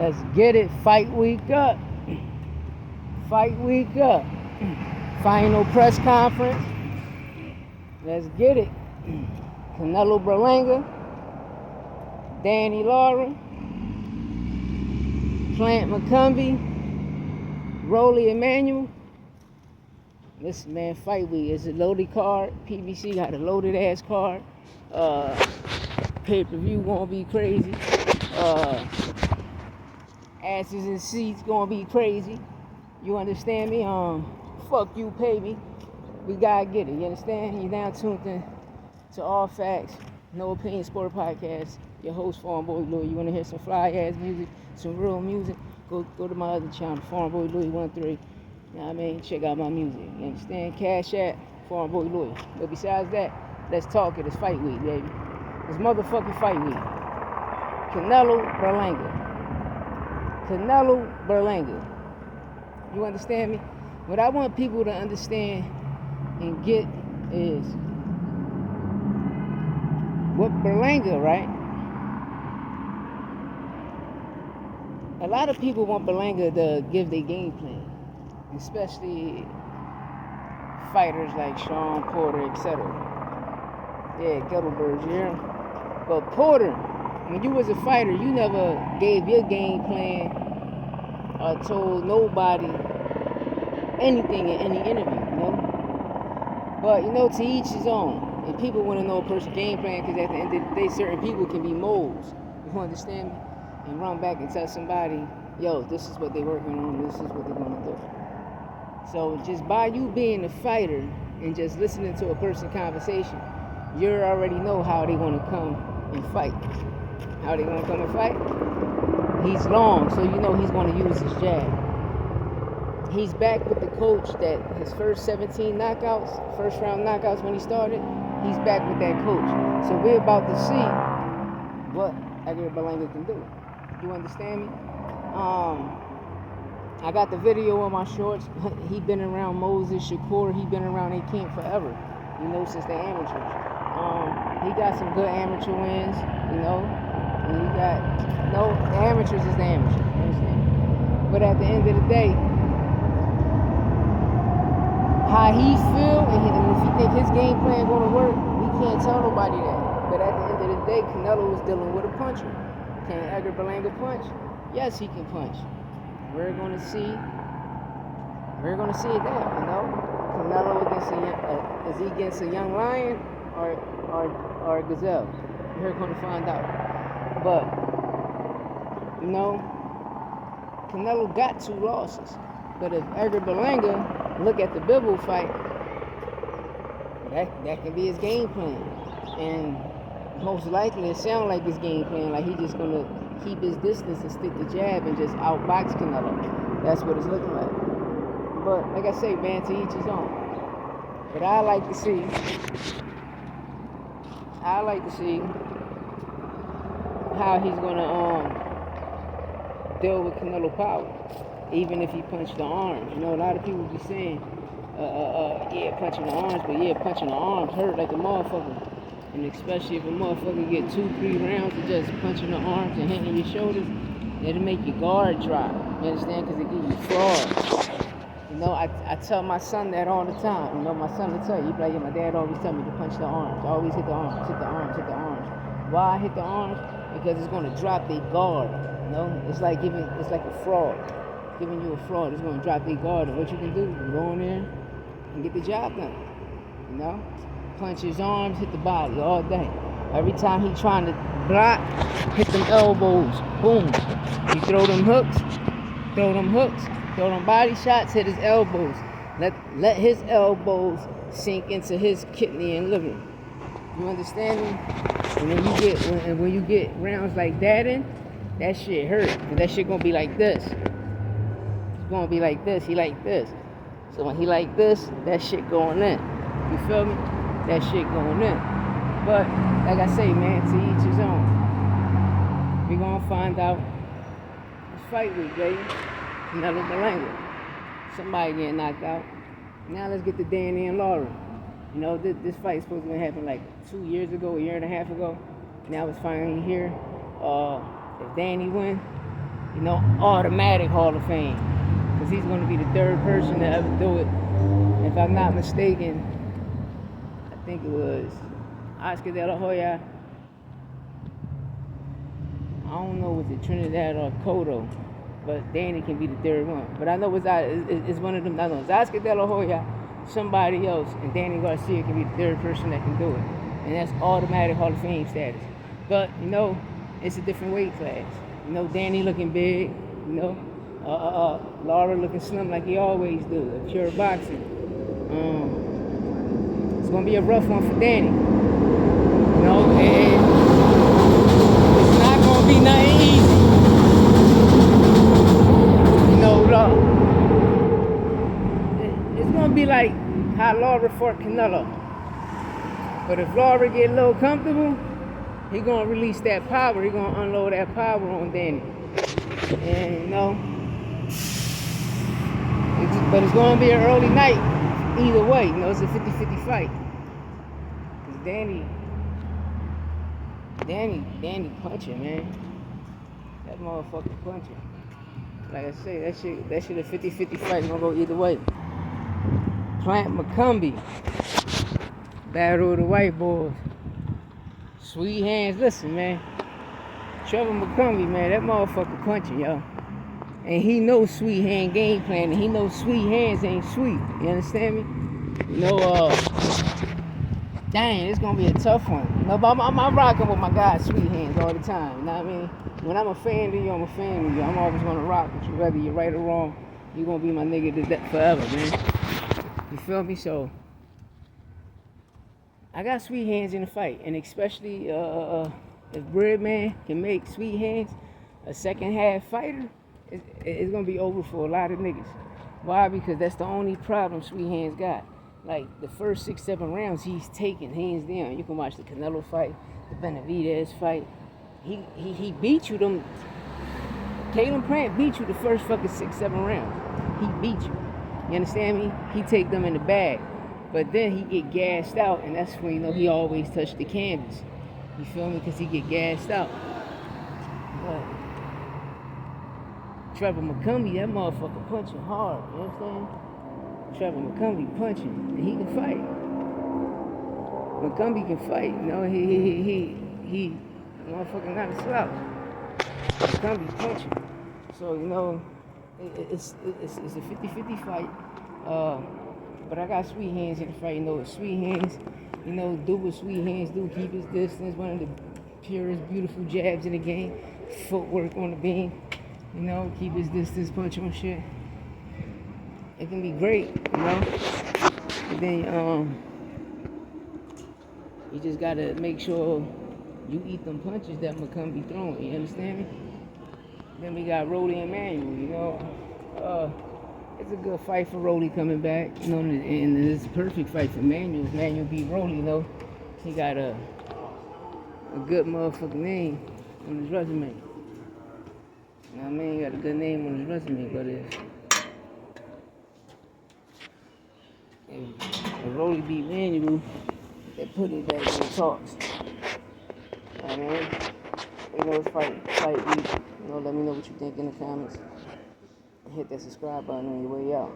Let's get it. Fight week up. Fight week up. Final press conference. Let's get it. Canelo Berlanga, Lara, Plant McCumby, Rolly Emmanuel. This man, fight week. It's a loaded card. PBC got a loaded ass card. Pay-per-view gonna be crazy. Asses and seats gonna be crazy. You understand me? Fuck you, pay me. We gotta get it. You understand? You now tuned in to All Facts, No Opinion Sport Podcast. Your host, Foreign Boy Louie. You wanna hear some fly ass music, some real music? Go to my other channel, Foreign Boy Louie 13. You know what I mean? Check out my music. You understand? Cash App, Foreign Boy Louie. But besides that, let's talk it. It's fight week, baby. It's motherfucking fight week. Canelo Berlanga. Canelo Berlanga. You understand me? What I want people to understand and get is what Berlanga, right? A lot of people want Berlanga to give their game plan, especially fighters like Sean Porter, etc. Yeah, Ghetto Birds, you hear him? But Porter, when you was a fighter, you never gave your game plan or told nobody anything in any interview, you know? But, you know, to each his own. And people want to know a person's game plan because at the end of the day, certain people can be moles. You understand me? And run back and tell somebody, yo, this is what they're working on, this is what they're going to do. So just by you being a fighter and just listening to a person's conversation, you already know how they want to come and fight. How they want to come and fight? He's long, so you know he's going to use his jab. He's back with the coach that his first 17 knockouts, first round knockouts when he started, he's back with that coach. So we're about to see what Edgar Berlanga can do. You understand me? I got the video on my shorts. He been around Moses, Shakur, he been around their camp forever. You know, since they're amateurs. He got some good amateur wins, you know. And he got, the amateurs is the amateurs. You understand? But at the end of the day, how he feel and if he think his game plan gonna work, we can't tell nobody that. But at the end of the day, Canelo was dealing with a puncher. Can Edgar Berlanga punch? Yes, he can punch. We're gonna see it there, you know. Canelo is he against a young lion or a gazelle? We're gonna find out. But you know, Canelo got 2 losses. But if Edgar Berlanga look at the Bibble fight, that can be his game plan. And most likely it sounds like his game plan, like he's just gonna keep his distance and stick the jab and just outbox Canelo. That's what it's looking like. But like I say, man, to each his own. But I like to see how he's gonna deal with Canelo power. Even if he punched the arms. You know, a lot of people be saying, yeah, punching the arms, but yeah, punching the arms hurt like a motherfucker. And especially if a motherfucker get 2-3 rounds of just punching the arms and hitting your shoulders, it'll make your guard drop. You understand? Because it gives you fraud. You know, I tell my son that all the time. You know, my son will tell you, he'd be like, yeah, my dad always tell me to punch the arms. Always hit the arms, hit the arms, hit the arms. Why I hit the arms? Because it's going to drop their guard. You know, it's like a fraud. Giving you a fraud, it's going to drop their guard. And what you can do, you can go in there and get the job done. You know? Punch his arms, hit the body all day. Every time he trying to block, hit them elbows. Boom. You throw them hooks, throw them body shots, hit his elbows. Let his elbows sink into his kidney and liver. You understand me? And when you get rounds like that in, that shit hurt. And that shit gonna be like this. It's gonna be like this. He like this. So when he like this, that shit going in. You feel me? That shit going in. But like I say, man, to each his own. We gonna find out. It's fight week, baby. Canelo Berlanga. Somebody getting knocked out. Now let's get to Danny and Lara. You know, this fight supposed to happen like 2 years ago, a year and a half ago. Now it's finally here. If Danny win, automatic Hall of Fame. Because he's going to be the third person to ever do it. If I'm not mistaken, I think it was Oscar De La Hoya. I don't know, was it Trinidad or Cotto, but Danny can be the third one. But I know it's one of them. I know it's Oscar De La Hoya, somebody else, and Danny Garcia can be the third person that can do it. And that's automatic Hall of Fame status. But, it's a different weight class. Danny looking big, Lara looking slim like he always do, pure boxing. It's going to be a rough one for Danny. And it's not going to be nothing easy. It's going to be like how Lara fought Canelo. But if Lara get a little comfortable, he going to release that power. He going to unload that power on Danny. And, but it's going to be an early night either way. It's a 50-50 fight. Because Danny punching, man. That motherfucker punching. Like I say, that shit a 50-50 fight. Gonna go either way. Plant McCumby. Battle of the white boys. Sweet hands. Listen, man. Trevor McCumby, man, that motherfucker punching, yo. And he knows sweet hand game plan, and he knows sweet hands ain't sweet. You understand me? Dang, it's gonna be a tough one. But I'm rocking with my guy Sweet Hands all the time. You know what I mean? When I'm a fan of you, I'm a fan of you. I'm always gonna rock with you, whether you're right or wrong. You're gonna be my nigga to death forever, man. You feel me? So I got Sweet Hands in the fight, and especially if Breadman can make Sweet Hands a second half fighter, it's gonna be over for a lot of niggas. Why? Because that's the only problem Sweet Hands got. Like the first 6-7 rounds, he's taking hands down. You can watch the Canelo fight, the Benavidez fight. He beat you them. Caleb Plant beat you the first fucking 6-7 rounds. He beat you. You understand me? He take them in the bag. But then he get gassed out, and that's when he always touch the canvas. You feel me? Because he get gassed out. But Trevor McCumby, that motherfucker punching hard. You understand? Trevor McCumby punching, and he can fight. McCumby can fight. He motherfucker not a slouch. McCumby punching. So it's a 50-50 fight. But I got Sweet Hands in the fight. It's Sweet Hands. Do what Sweet Hands do. Keep his distance. One of the purest, beautiful jabs in the game. Footwork on the beam. Keep his distance, punch on shit. It can be great, And then you just gotta make sure you eat them punches that McCumby throwing. You understand me? Then we got Rolly and Manuel. It's a good fight for Rolly coming back. And it's a perfect fight for Manuel. If Manuel beat Rolly, he got a good motherfucking name on his resume. You know what I mean? He got a good name on his resume, but if Rolly beat Manuel, they put it back in the talks. You know what I mean? It's fight week. Let me know what you think in the comments. And hit that subscribe button on your way out.